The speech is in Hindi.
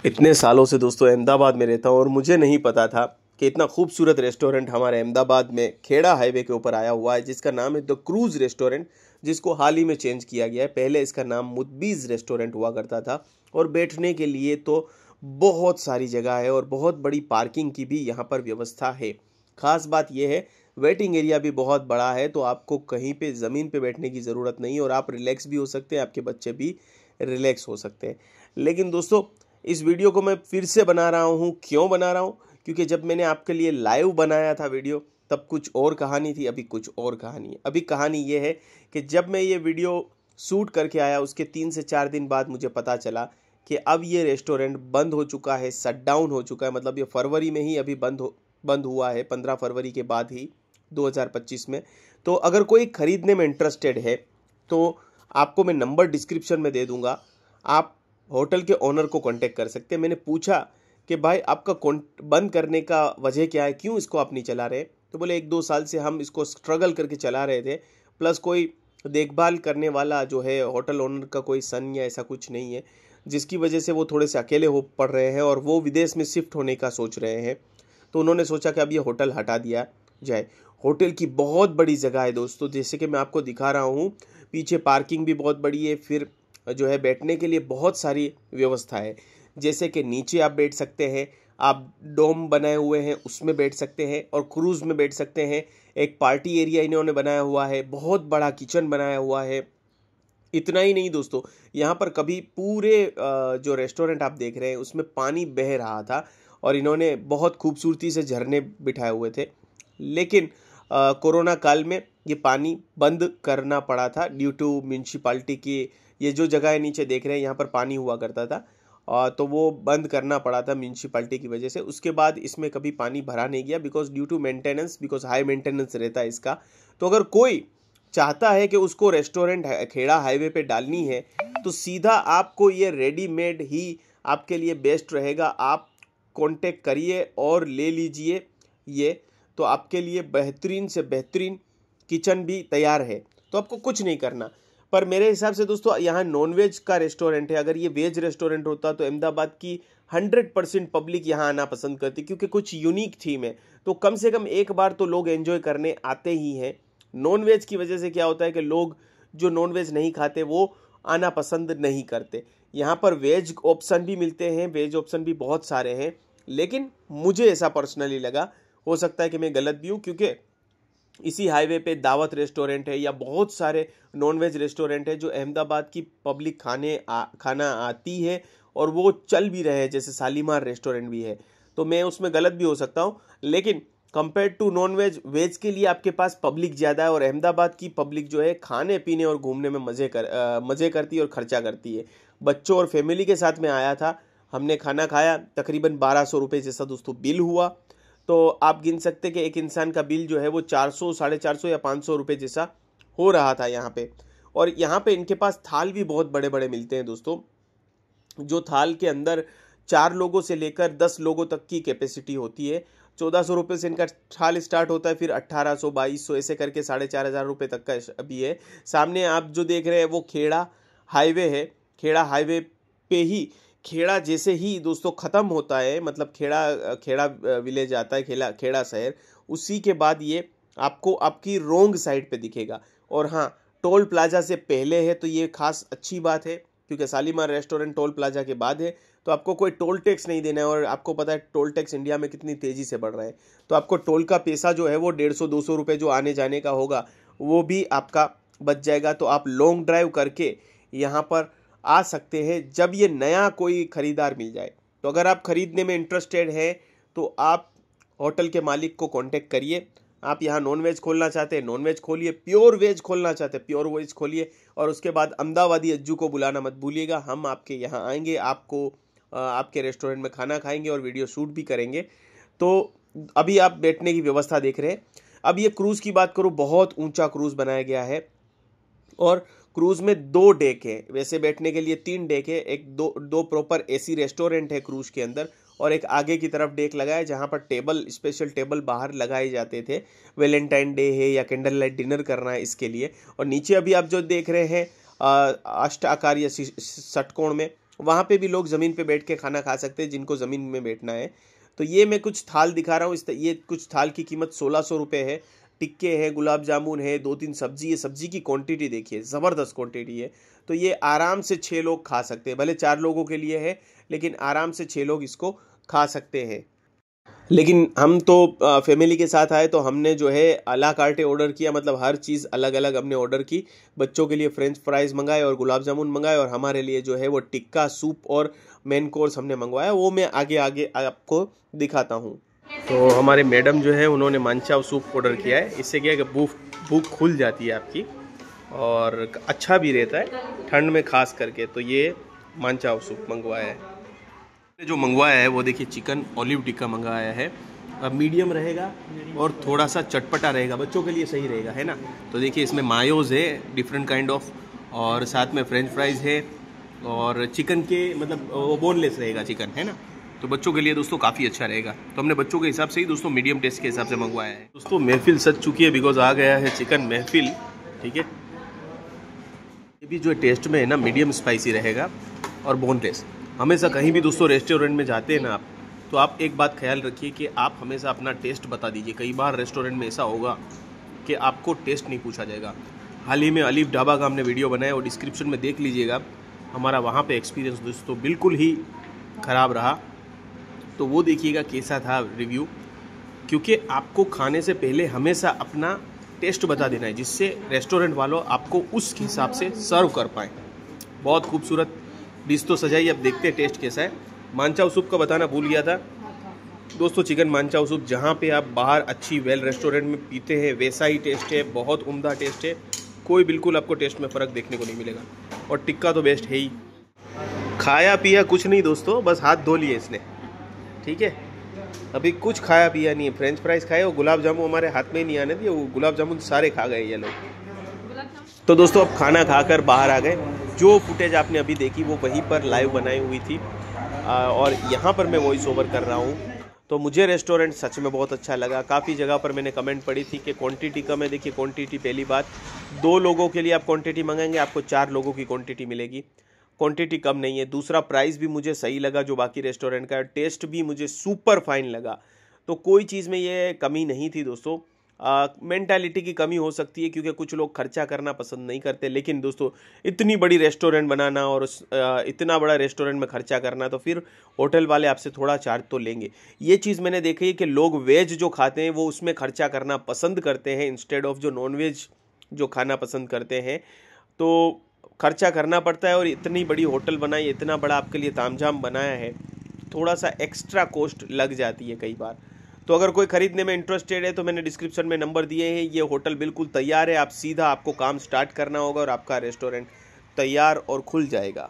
इतने सालों से दोस्तों अहमदाबाद में रहता हूँ और मुझे नहीं पता था कि इतना खूबसूरत रेस्टोरेंट हमारे अहमदाबाद में खेड़ा हाईवे के ऊपर आया हुआ है, जिसका नाम है द क्रूज़ रेस्टोरेंट, जिसको हाल ही में चेंज किया गया है। पहले इसका नाम मुद्बीज़ रेस्टोरेंट हुआ करता था और बैठने के लिए तो बहुत सारी जगह है और बहुत बड़ी पार्किंग की भी यहाँ पर व्यवस्था है। ख़ास बात यह है, वेटिंग एरिया भी बहुत बड़ा है, तो आपको कहीं पे ज़मीन पे बैठने की ज़रूरत नहीं और आप रिलैक्स भी हो सकते हैं, आपके बच्चे भी रिलैक्स हो सकते हैं। लेकिन दोस्तों, इस वीडियो को मैं फिर से बना रहा हूँ। क्यों बना रहा हूँ? क्योंकि जब मैंने आपके लिए लाइव बनाया था वीडियो, तब कुछ और कहानी थी, अभी कुछ और कहानी है। अभी कहानी ये है कि जब मैं ये वीडियो शूट करके आया, उसके 3 से 4 दिन बाद मुझे पता चला कि अब ये रेस्टोरेंट बंद हो चुका है, शट डाउन हो चुका है। मतलब ये फरवरी में ही अभी बंद हुआ है, 15 फरवरी के बाद ही 2025 में। तो अगर कोई ख़रीदने में इंटरेस्टेड है तो आपको मैं नंबर डिस्क्रिप्शन में दे दूंगा, आप होटल के ओनर को कांटेक्ट कर सकते हैं। मैंने पूछा कि भाई आपका बंद करने का वजह क्या है, क्यों इसको आप नहीं चला रहे? तो बोले 1-2 साल से हम इसको स्ट्रगल करके चला रहे थे, प्लस कोई देखभाल करने वाला जो है होटल ओनर का कोई सन या ऐसा कुछ नहीं है, जिसकी वजह से वो थोड़े से अकेले हो पड़ रहे हैं और वो विदेश में शिफ्ट होने का सोच रहे हैं। तो उन्होंने सोचा कि अब ये होटल हटा दिया जाए। होटल की बहुत बड़ी जगह है दोस्तों, जैसे कि मैं आपको दिखा रहा हूँ। पीछे पार्किंग भी बहुत बड़ी है, फिर जो है बैठने के लिए बहुत सारी व्यवस्था है। जैसे कि नीचे आप बैठ सकते हैं, आप डोम बनाए हुए हैं उसमें बैठ सकते हैं और क्रूज़ में बैठ सकते हैं। एक पार्टी एरिया इन्होंने बनाया हुआ है, बहुत बड़ा किचन बनाया हुआ है। इतना ही नहीं दोस्तों, यहाँ पर कभी पूरे जो रेस्टोरेंट आप देख रहे हैं उसमें पानी बह रहा था और इन्होंने बहुत खूबसूरती से झरने बिठाए हुए थे। लेकिन कोरोना काल में ये पानी बंद करना पड़ा था ड्यू टू म्यूनसिपाल्टी की। ये जो जगह है नीचे देख रहे हैं, यहाँ पर पानी हुआ करता था, तो वो बंद करना पड़ा था म्यूनसिपाल्टी की वजह से। उसके बाद इसमें कभी पानी भरा नहीं गया, because due to maintenance, because high maintenance रहता है इसका। तो अगर कोई चाहता है कि उसको रेस्टोरेंट खेड़ा हाईवे पे डालनी है, तो सीधा आपको ये रेडीमेड ही आपके लिए बेस्ट रहेगा। आप कांटेक्ट करिए और ले लीजिए ये, तो आपके लिए बेहतरीन से बेहतरीन किचन भी तैयार है, तो आपको कुछ नहीं करना। पर मेरे हिसाब से दोस्तों, यहाँ नॉनवेज का रेस्टोरेंट है। अगर ये वेज रेस्टोरेंट होता तो अहमदाबाद की 100% पब्लिक यहाँ आना पसंद करती, क्योंकि कुछ यूनिक थीम है। तो कम से कम एक बार तो लोग एंजॉय करने आते ही हैं। नॉन वेज की वजह से क्या होता है कि लोग जो नॉन वेज नहीं खाते वो आना पसंद नहीं करते। यहाँ पर वेज ऑप्शन भी मिलते हैं, वेज ऑप्शन भी बहुत सारे हैं। लेकिन मुझे ऐसा पर्सनली लगा, हो सकता है कि मैं गलत भी हूँ, क्योंकि इसी हाईवे पे दावत रेस्टोरेंट है या बहुत सारे नॉनवेज रेस्टोरेंट है जो अहमदाबाद की पब्लिक खाना आती है और वो चल भी रहे हैं, जैसे शालीमार रेस्टोरेंट भी है। तो मैं उसमें गलत भी हो सकता हूँ, लेकिन compare to non veg, veg के लिए आपके पास पब्लिक ज़्यादा है और अहमदाबाद की पब्लिक जो है खाने पीने और घूमने में मज़े करती है और खर्चा करती है। बच्चों और फैमिली के साथ में आया था, हमने खाना खाया, तकरीबन 1200 रुपये जैसा दोस्तों बिल हुआ। तो आप गिन सकते हैं कि एक इंसान का बिल जो है वो 400, 450 या 500 रुपये जैसा हो रहा था यहाँ पे। और यहाँ पे इनके पास थाल भी बहुत बड़े बड़े मिलते हैं दोस्तों, जो थाल के अंदर 4 लोगों से लेकर 10 लोगों तक की कैपेसिटी होती है। 1400 रुपये से इनका थाल स्टार्ट होता है, फिर 1800, 2200 ऐसे करके 4500 रुपये तक का अभी है। सामने आप जो देख रहे हैं वो खेड़ा हाईवे है। खेड़ा हाईवे पे ही, खेड़ा जैसे ही दोस्तों ख़त्म होता है, मतलब खेड़ा खेड़ा विलेज आता है, खेड़ा खेड़ा शहर, उसी के बाद ये आपको आपकी रोंग साइड पे दिखेगा। और हाँ, टोल प्लाजा से पहले है, तो ये खास अच्छी बात है, क्योंकि शालीमार रेस्टोरेंट टोल प्लाजा के बाद है, तो आपको कोई टोल टैक्स नहीं देना है। और आपको पता है टोल टैक्स इंडिया में कितनी तेज़ी से बढ़ रहा है, तो आपको टोल का पैसा जो है वो 150-200 रुपये जो आने जाने का होगा वो भी आपका बच जाएगा। तो आप लॉन्ग ड्राइव करके यहाँ पर आ सकते हैं जब ये नया कोई ख़रीदार मिल जाए। तो अगर आप ख़रीदने में इंटरेस्टेड हैं तो आप होटल के मालिक को कांटेक्ट करिए। आप यहाँ नॉन वेज खोलना चाहते हैं नॉन वेज खोलिए, प्योर वेज खोलना चाहते हैं प्योर वेज खोलिए, और उसके बाद अहमदाबादी अज्जू को बुलाना मत भूलिएगा। हम आपके यहाँ आएंगे, आपको आपके रेस्टोरेंट में खाना खाएंगे और वीडियो शूट भी करेंगे। तो अभी आप बैठने की व्यवस्था देख रहे हैं। अब ये क्रूज़ की बात करूँ, बहुत ऊंचा क्रूज़ बनाया गया है और क्रूज़ में 2 डेक है। वैसे बैठने के लिए 3 डेक है, एक दो प्रॉपर एसी रेस्टोरेंट है क्रूज़ के अंदर, और एक आगे की तरफ डेक लगा है जहाँ पर टेबल, स्पेशल टेबल बाहर लगाए जाते थे। वैलेंटाइन डे है या कैंडल लाइट डिनर करना है इसके लिए। और नीचे अभी आप जो देख रहे हैं अष्ट आकार या षटकोण में, वहाँ पे भी लोग ज़मीन पे बैठ के खाना खा सकते हैं जिनको ज़मीन में बैठना है। तो ये मैं कुछ थाल दिखा रहा हूँ, ये कुछ थाल की कीमत 1600 रुपये है। टिक्के हैं, गुलाब जामुन है, 2-3 सब्जी है। सब्जी की क्वांटिटी देखिए, ज़बरदस्त क्वांटिटी है। तो ये आराम से 6 लोग खा सकते हैं, भले 4 लोगों के लिए है लेकिन आराम से 6 लोग इसको खा सकते हैं। लेकिन हम तो फैमिली के साथ आए तो हमने जो है अला कार्टे ऑर्डर किया, मतलब हर चीज़ अलग अलग हमने ऑर्डर की। बच्चों के लिए फ्रेंच फ्राइज़ मंगाए और गुलाब जामुन मंगाए, और हमारे लिए जो है वो टिक्का, सूप और मेन कोर्स हमने मंगवाया। वो मैं आगे आगे आपको दिखाता हूँ। तो हमारे मैडम जो है उन्होंने मंचाव सूप ऑर्डर किया है। इससे क्या है कि भूख खुल जाती है आपकी और अच्छा भी रहता है ठंड में खास करके। तो ये मंचाव सूप मंगवाया है। जो मंगवाया है वो देखिए चिकन ऑलिव टिक्का मंगाया है। अब मीडियम रहेगा और थोड़ा सा चटपटा रहेगा, बच्चों के लिए सही रहेगा, है ना। तो देखिए इसमें मायोज़ है डिफरेंट काइंड ऑफ, और साथ में फ्रेंच फ्राइज़ है, और चिकन के मतलब वो बोनलेस रहेगा चिकन, है ना। तो बच्चों के लिए दोस्तों काफ़ी अच्छा रहेगा। तो हमने बच्चों के हिसाब से ही दोस्तों मीडियम टेस्ट के हिसाब से मंगवाया है। दोस्तों महफिल सज चुकी है, बिकॉज आ गया है चिकन महफिल, ठीक है। ये भी जो टेस्ट में है ना मीडियम स्पाइसी रहेगा और बोनलेस। हमेशा कहीं भी दोस्तों रेस्टोरेंट में जाते हैं ना आप, तो आप एक बात ख्याल रखिए कि आप हमेशा अपना टेस्ट बता दीजिए। कई बार रेस्टोरेंट में ऐसा होगा कि आपको टेस्ट नहीं पूछा जाएगा। हाल ही में अलीफ ढाबा का हमने वीडियो बनाया और डिस्क्रिप्शन में देख लीजिएगा। हमारा वहाँ पे एक्सपीरियंस दोस्तों बिल्कुल ही ख़राब रहा, तो वो देखिएगा कैसा था रिव्यू। क्योंकि आपको खाने से पहले हमेशा अपना टेस्ट बता देना है, जिससे रेस्टोरेंट वालों आपको उस हिसाब से सर्व कर पाएँ। बहुत खूबसूरत डिश तो सजाई, अब देखते हैं टेस्ट कैसा है। मानचाव सूप का बताना भूल गया था दोस्तों। चिकन मानचाव सूप जहाँ पे आप बाहर अच्छी वेल रेस्टोरेंट में पीते हैं वैसा ही टेस्ट है, बहुत उम्दा टेस्ट है। कोई बिल्कुल आपको टेस्ट में फ़र्क देखने को नहीं मिलेगा। और टिक्का तो बेस्ट है ही। खाया पिया कुछ नहीं दोस्तों, बस हाथ धो लिए इसने, ठीक है। अभी कुछ खाया पिया नहीं है। फ्रेंच फ्राइज़ खाए और गुलाब जामुन हमारे हाथ में ही नहीं आने दिए, वो गुलाब जामुन सारे खा गए ये लोग। तो दोस्तों अब खाना खाकर बाहर आ गए। जो फुटेज आपने अभी देखी वो वहीं पर लाइव बनाई हुई थी, और यहाँ पर मैं वॉइस ओवर कर रहा हूँ। तो मुझे रेस्टोरेंट सच में बहुत अच्छा लगा। काफ़ी जगह पर मैंने कमेंट पढ़ी थी कि क्वांटिटी कम है। देखिए क्वांटिटी, पहली बात 2 लोगों के लिए आप क्वांटिटी मंगाएंगे आपको 4 लोगों की क्वांटिटी मिलेगी। क्वांटिटी कम नहीं है। दूसरा प्राइस भी मुझे सही लगा जो बाकी रेस्टोरेंट का। टेस्ट भी मुझे सुपर फाइन लगा। तो कोई चीज़ में ये कमी नहीं थी दोस्तों। मेंटालिटी की कमी हो सकती है क्योंकि कुछ लोग खर्चा करना पसंद नहीं करते, लेकिन दोस्तों इतनी बड़ी रेस्टोरेंट बनाना और इतना बड़ा रेस्टोरेंट में खर्चा करना, तो फिर होटल वाले आपसे थोड़ा चार्ज तो लेंगे। ये चीज़ मैंने देखी है कि लोग वेज जो खाते हैं वो उसमें खर्चा करना पसंद करते हैं इंस्टेड ऑफ जो नॉन वेज जो खाना पसंद करते हैं। तो खर्चा करना पड़ता है, और इतनी बड़ी होटल बनाई, इतना बड़ा आपके लिए तामझाम बनाया है, थोड़ा सा एक्स्ट्रा कॉस्ट लग जाती है कई बार। तो अगर कोई ख़रीदने में इंटरेस्टेड है तो मैंने डिस्क्रिप्शन में नंबर दिए हैं। ये होटल बिल्कुल तैयार है, आप सीधा आपको काम स्टार्ट करना होगा और आपका रेस्टोरेंट तैयार और खुल जाएगा।